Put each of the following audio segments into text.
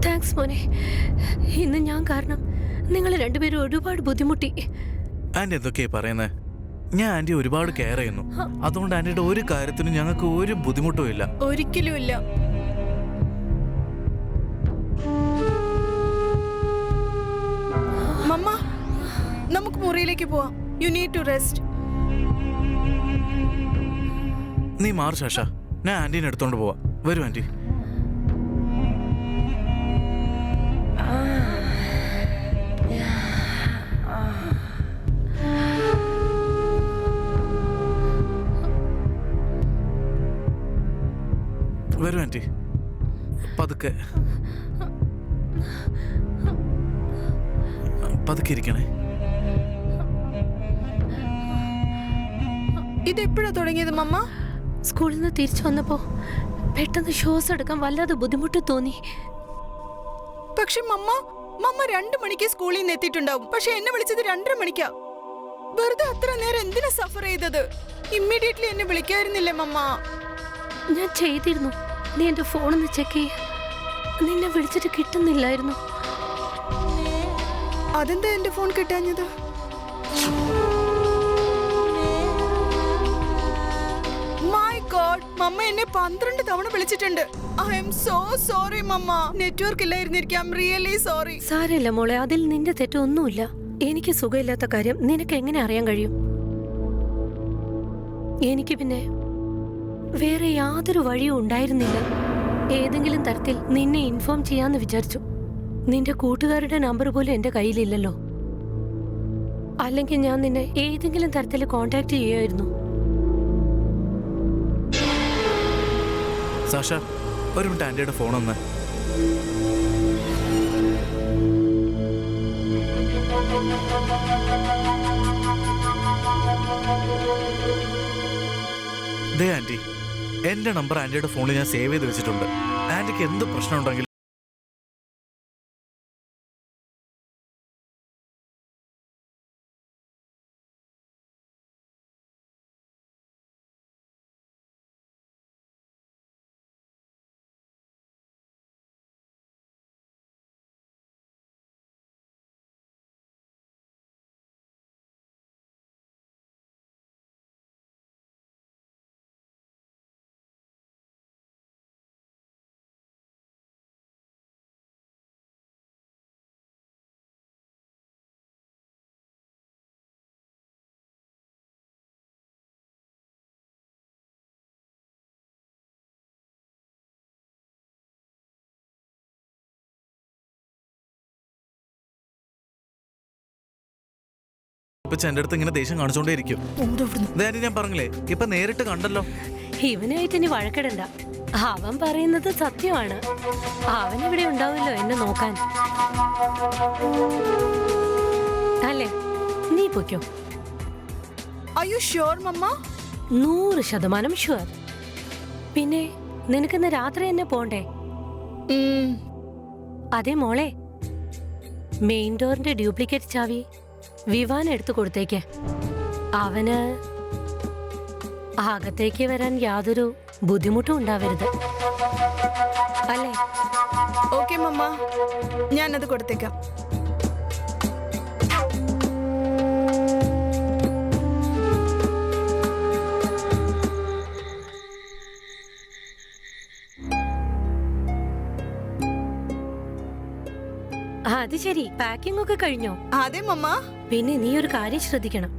Thanks മോനെ. ഇന്ന് ഞാൻ കാരണം നിങ്ങൾ രണ്ടുപേരും ഒരുപാട് ബുദ്ധിമുട്ടി. ആന്റി എന്തൊക്കെയാ പറയുന്നത്? ഞാൻ ആന്റി ഒരുപാട് കെയർ ചെയ്യുന്നു. അതുകൊണ്ട് ആന്റിയുടെ ഒരു കാര്യത്തിനും ഞങ്ങൾക്ക് ഒരു ബുദ്ധിമുട്ടും ഇല്ല. ഒരിക്കലും ഇല്ല. മമ്മ, നമുക്ക് മുറിയിലേക്ക് പോവാം. You need to rest. നീ മാറി ശാഷ, ഞാൻ ആന്റീനെ എടുത്തോണ്ട് പോവാ. വരൂ ആന്റി. വരൂ ആന്റി, പതുക്കെ പതുക്കെ ഇരിക്കണേ. ഇതെപ്പോഴാ തുടങ്ങിയത് മമ്മ? സ്കൂളിൽ നിന്ന് തിരിച്ചു വന്നപ്പോ പെട്ടെന്ന് ശ്വാസം എടുക്കാൻ വല്ലാതെ ബുദ്ധിമുട്ട് തോന്നി. പക്ഷെ മമ്മ 2 മണിക്ക് സ്കൂളിൽ നിന്ന് എത്തിയിട്ടുണ്ടാവും. പക്ഷെ എന്നെ വിളിച്ചത് 2:30 മണിക്കാ. വെറുതെ അത്ര നേരം എന്തിനാ സഫർ ചെയ്തത്? ഇമ്മീഡിയറ്റ്ലി എന്നെ വിളിക്കായിരുന്നില്ലേ മമ്മ? ഞാൻ ചെയ്തിരുന്നു. നീ എന്റെ ഫോണൊന്ന് ചെക്ക് ചെയ്യ. നിന്നെ വിളിച്ചിട്ട് കിട്ടുന്നില്ലായിരുന്നു. അതെന്താ എന്റെ ഫോൺ കിട്ടാഞ്ഞത്? മൈ ഗോഡ്, മമ്മ എന്നെ 12 തവണ വിളിച്ചിട്ടുണ്ട്. I am so sorry mamma. Network ഇല്ലായിരുന്നിരിക്കാം. Really sorry. സാരമില്ല മോളെ, അതിൽ നിന്റെ തെറ്റൊന്നുമില്ല. എനിക്ക് സുഖമില്ലാത്ത കാര്യം നിനക്ക് എങ്ങനെ അറിയാൻ കഴിയും? എനിക്ക് പിന്നെ വേറെ യാതൊരു വഴിയും ഉണ്ടായിരുന്നില്ല. ഏതെങ്കിലും തരത്തിൽ നിന്നെ ഇൻഫോം ചെയ്യാന്ന് വിചാരിച്ചു. നിന്റെ കൂട്ടുകാരുടെ നമ്പർ പോലും എന്റെ കയ്യിലില്ലല്ലോ. അല്ലെങ്കിൽ ഞാൻ നിന്നെ ഏതെങ്കിലും തരത്തിൽ കോണ്ടാക്ട് ചെയ്യുമായിരുന്നു. സാഷ, ഒരു മിനിറ്റ് ആന്റിയുടെ ഫോൺ ഒന്ന്. ദേ ആന്റി, എന്റെ നമ്പർ ആന്റിയുടെ ഫോണിൽ ഞാൻ സേവ് ചെയ്ത് വെച്ചിട്ടുണ്ട്. ആന്റിക്ക് എന്ത് പ്രശ്നം ഉണ്ടെങ്കിലും എന്റെ അടുത്ത് ഇങ്ങനെ ദേഷ്യം കാണിച്ചോണ്ടേ ഇരിക്കും. ഞാൻ പറഞ്ഞില്ലേ, ഇപ്പൊ നേരിട്ട് കണ്ടല്ലോ. ഇവനായിട്ട് ഇനി വഴക്കിടണ്ട. അവൻ പറയുന്നത് സത്യമാണ്. അവൻ ഇവിടെ ഉണ്ടാവില്ലോ എന്നെ നോക്കാൻ. അല്ലേ? നീ പൊയ്ക്കോ. Are you sure mamma? 100% sure. പിന്നെ നിനക്കിന്ന് രാത്രി തന്നെ പോണ്ടേ? അതെ മോളെ, മെയിൻ ഡോറിന്റെ ഡ്യൂപ്ലിക്കേറ്റ് ചാവി വിവാൻ എടുത്തു കൊടുത്തേക്ക്. അവന് അകത്തേക്ക് വരാൻ യാതൊരു ബുദ്ധിമുട്ടും ഉണ്ടാവരുത്. അല്ലേ? ഓക്കെ മമ്മ, ഞാനത് കൊടുത്തേക്കാം. അത് ശരി, പാക്കിംഗ് ഒക്കെ കഴിഞ്ഞോ? അതെ മമ്മ. പിന്നെ നീ ഒരു കാര്യം ശ്രദ്ധിക്കണം,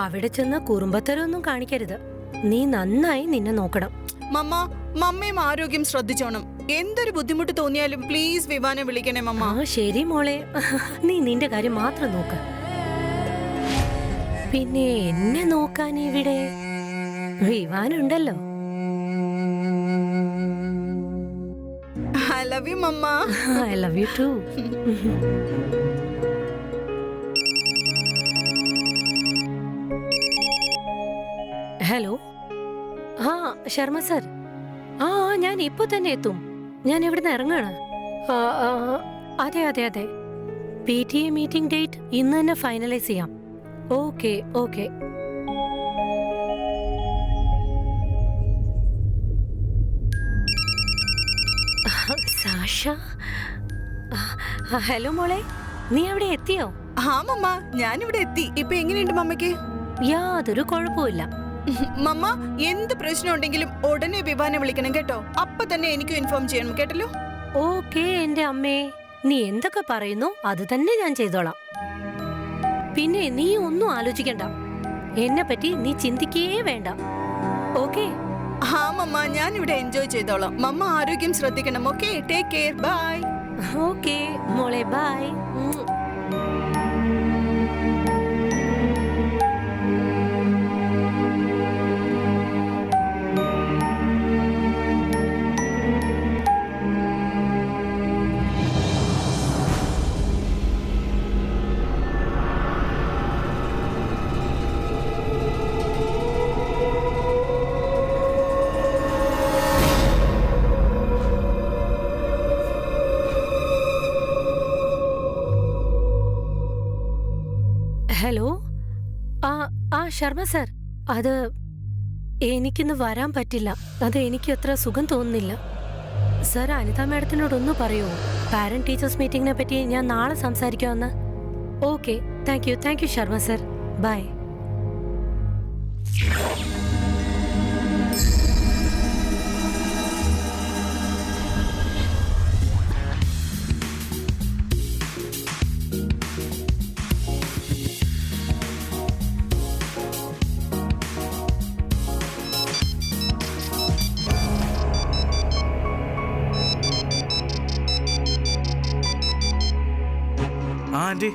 അവിടെ ചെന്ന് കുറുമ്പത്തരമൊന്നും കാണിക്കരുത്. നീ നന്നായി നിന്നെ നോക്കണം. മമ്മ, മമ്മയും ആരോഗ്യം ശ്രദ്ധിച്ചോണം. എന്തൊരു ബുദ്ധിമുട്ട് തോന്നിയാലും പ്ലീസ് വിവാനെ വിളിക്കണേ മമ്മ. ആ ശരി മോളെ, നീ നിന്റെ കാര്യം മാത്രം നോക്ക. പിന്നെ എന്നെ നോക്കാൻ ഇവിടെ വിവാനുണ്ടല്ലോ. I love you mamma. I love you too. Hello, ആ ശർമ്മ സർ. ആ ഞാൻ ഇപ്പൊ തന്നെ എത്തും. ഞാൻ ഇവിടുന്ന് ഇറങ്ങാണ്. അതെ അതെ അതെ, PTA മീറ്റിംഗ് ഡേറ്റ് ഇന്ന് തന്നെ ഫൈനലൈസ് ചെയ്യാം. Okay okay. സാഷ, ഹലോ മോളെ, നീ അവിടെ എത്തിയോ? ആ മമ്മ, ഞാനിവിടെ എത്തി. ഇപ്പൊ എങ്ങനെയുണ്ട് മമ്മയ്ക്ക്? യാതൊരു കുഴപ്പമില്ല. മമ്മ, എന്ത് പ്രശ്നം ഉണ്ടെങ്കിലും ഉടനെ വിവാനെ വിളിക്കണം കേട്ടോ. അപ്പൊ തന്നെ എനിക്ക് ഇൻഫോം ചെയ്യണം കേട്ടല്ലോ. ഓക്കെ എന്റെ അമ്മേ, നീ എന്തൊക്കെ പറയുന്നു അത് തന്നെ ഞാൻ ചെയ്തോളാം. പിന്നെ നീ ഒന്നും ആലോചിക്കണ്ട, എന്നെ പറ്റി നീ ചിന്തിക്കേ വേണ്ട. ഓക്കെ? ആ മമ്മ, ഞാൻ ഇവിടെ എൻജോയ് ചെയ്തോളാം. മമ്മ ആരോഗ്യം ശ്രദ്ധിക്കണം. Okay, take care. Bye. Okay മോളെ, ബൈ. ഹലോ, ആ ശർമ്മ സർ, അത് എനിക്കിന്ന് വരാൻ പറ്റില്ല. അത് എനിക്ക് അത്ര സുഖം തോന്നുന്നില്ല. സർ, അനിത മാഡത്തിനോടൊന്ന് പറയുമോ? പാരന്റ് ടീച്ചേഴ്സ് മീറ്റിംഗിനെ പറ്റി ഞാൻ നാളെ സംസാരിക്കാമെന്ന്. Okay, thank you Sharma sir. Bye. Aunty,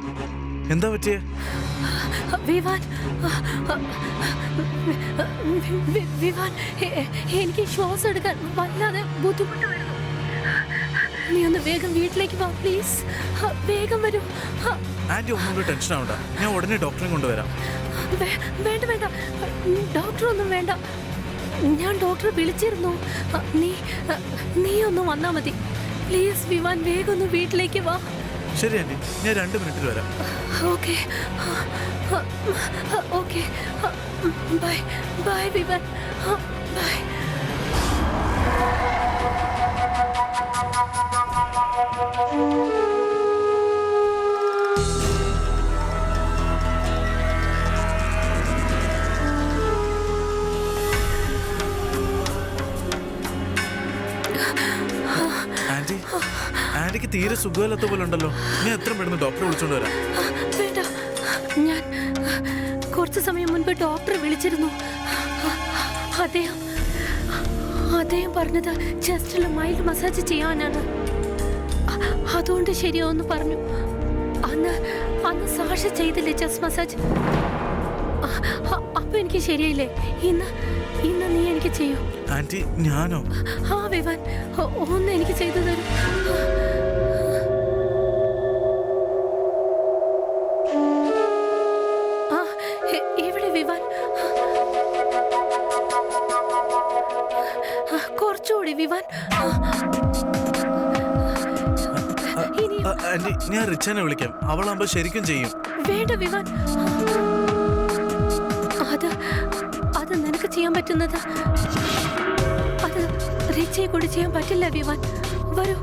എന്താ പറ്റിയേ? വിവാൻ, വിവാൻ, എനിക്ക് ശ്വാസം എടുക്കാൻ വല്ലാതെ ബുദ്ധിമുട്ട് വരുന്നു. നീ ഒന്ന് വേഗം വീട്ടിലേക്ക് വാ പ്ലീസ്. വേഗം വരൂ. ആന്റി ഒന്നുകൂടി ടെൻഷൻ ആവണ്ട, ഞാൻ ഉടനെ ഡോക്ടറെ കൊണ്ടുവരാം. വേണ്ട വേണ്ട, ഡോക്ടറൊന്നും വേണ്ട. ഞാൻ ഡോക്ടറെ വിളിച്ചിരുന്നു. നീ ഒന്ന് വന്നാ മതി പ്ലീസ്. വിവാൻ, വേഗം ഒന്ന് വീട്ടിലേക്ക് വാ. ശരി ആന്റി, ഞാൻ 2 മിനിറ്റിൽ വരാം. Okay okay, bye bye Vivaan, bye. Aunty, ആന്റിക്ക് തീരെ സുഖമില്ലാത്ത പോലെ ഉണ്ടല്ലോ. ഞാൻ എത്ര പെട്ടെന്ന് ഡോക്ടറെ വിളിച്ചോണ്ട് വരാം. വേണ്ട, ഞാൻ കുറച്ചു സമയം മുൻപ് ഡോക്ടറെ വിളിച്ചിരുന്നു. അദ്ദേഹം പറഞ്ഞത് ചെസ്റ്റിൽ മൈൽഡ് മസാജ് ചെയ്യാനാണ്. അതുകൊണ്ട് ശരിയാവെന്ന് പറഞ്ഞു. അന്ന് സാഷ ചെയ്തില്ലേ ചെസ്റ്റ് മസാജ്? അപ്പൊ എനിക്ക് ശരിയായില്ലേ? ഇന്ന് നീ എനിക്ക് ചെയ്യൂ. ആന്റി, ഞാനോ? ആ വിവാൻ, ഒന്ന് എനിക്ക് ചെയ്തു തരും. ഇവിടെ വിവാൻ, കുറച്ചുകൂടി വിവാൻ. ആന്റി, ഞാൻ റിച്ചാനെ വിളിക്കാം. അവളാകുമ്പോ ശരിക്കും ചെയ്യും. വേണ്ട വിവാൻ, അത് നിനക്ക് ചെയ്യാൻ പറ്റുന്നത് അത് റിച്ചയെ കൂടി ചെയ്യാൻ പറ്റില്ല വിവാൻ. വരൂ.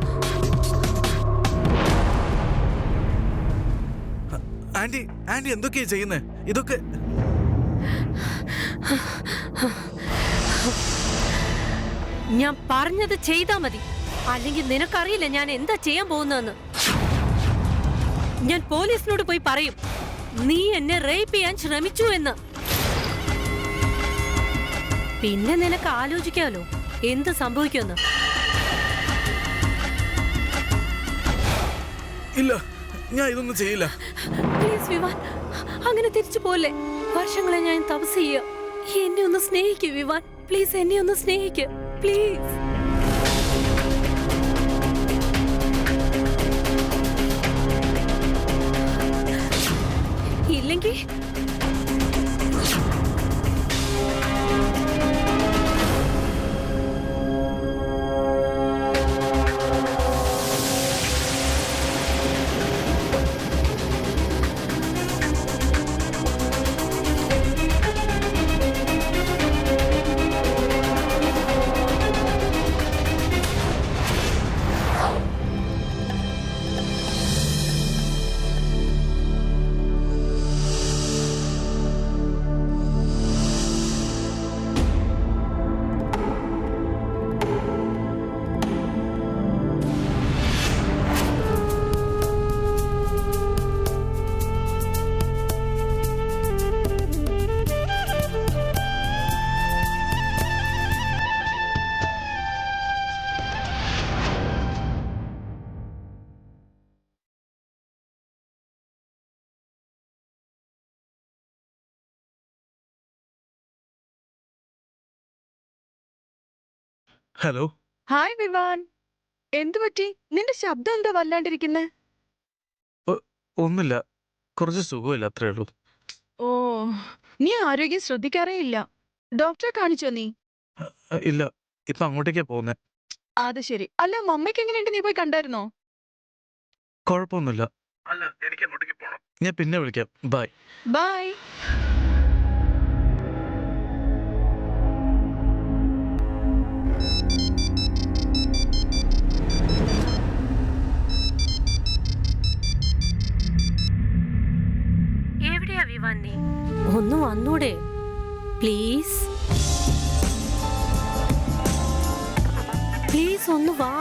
ആന്റി, ആന്റി എന്തൊക്കെയാ ചെയ്യുന്നേ? ഇതൊക്കെ ഞാൻ പറഞ്ഞത് ചെയ്താ മതി, അല്ലെങ്കിൽ നിനക്കറിയില്ല ഞാൻ എന്താ ചെയ്യാൻ പോകുന്നതെന്ന്. ഞാൻ പോലീസിനോട് പോയി പറയും നീ എന്നെ റേപ്പ് ചെയ്യാൻ ശ്രമിച്ചു എന്ന്. പിന്നെ നിനക്ക് ആലോചിക്കാലോ എന്ത് സംഭവിക്കുമെന്ന്. ഇല്ല, ഞാൻ ഇതൊന്നും ചെയ്യില്ല. പ്ലീസ് വിവാൻ, അങ്ങനെ തിരിച്ചു പോലെ. വർഷങ്ങളെ ഞാൻ തപസ് ചെയ്യുക. എന്നെ ഒന്ന് സ്നേഹിക്കൂ വിവാൻ, പ്ലീസ് എന്നെ ഒന്ന് സ്നേഹിക്കൂ പ്ലീസ്. ഇല്ലെങ്കിൽ ഹലോ. ഹായ് വിവാൻ, എന്തു പറ്റി? നിന്റെ ശബ്ദം എന്താ വല്ലാണ്ടിരിക്കുന്നെ? ഒന്നുമില്ല, കുറച്ച് സുഖമില്ല, അത്രേ ഉള്ളൂ. ഓ, നീ ആരോഗ്യം ശ്രദ്ധിക്കാറേ ഇല്ല. ഡോക്ടറെ കാണിച്ചോ നീ? ഇല്ല, ഇപ്പൊ അങ്ങോട്ടേക്കാ പോകുന്നേ. അത് ശരി. അല്ല, മമ്മയ്ക്ക് എങ്ങനെയുണ്ട്? നീ പോയി കണ്ടായിരുന്നോ? കുഴപ്പമൊന്നുമില്ല. അല്ല, എനിക്ക് അങ്ങോട്ടേക്ക് പോകണം. ഞാൻ പിന്നെ വിളിക്കാം. ബൈ. ബൈ. എവിടെയാ വിവാൻ നീ? ഒന്ന് വന്നൂടെ പ്ലീസ്? പ്ലീസ് ഒന്ന് വാ.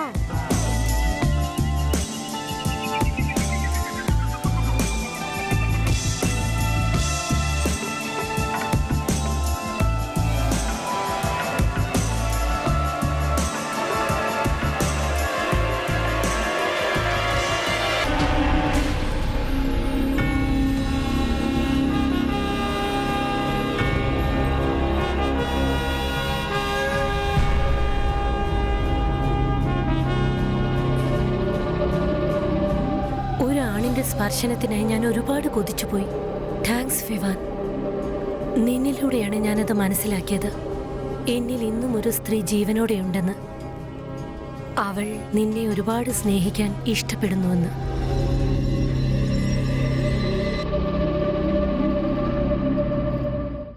ഒരാണിന്റെ സ്പർശനത്തിനായി ഞാൻ ഒരുപാട് കൊതിച്ചുപോയി. താങ്ക്സ് വിവാൻ. നിന്നിലൂടെയാണ് ഞാനത് മനസ്സിലാക്കിയത്. എന്നിൽ ഇന്നും ഒരു സ്ത്രീ ജീവനോടെയുണ്ടെന്ന്. അവൾ നിന്നെ ഒരുപാട് സ്നേഹിക്കാൻ ഇഷ്ടപ്പെടുന്നുവെന്ന്.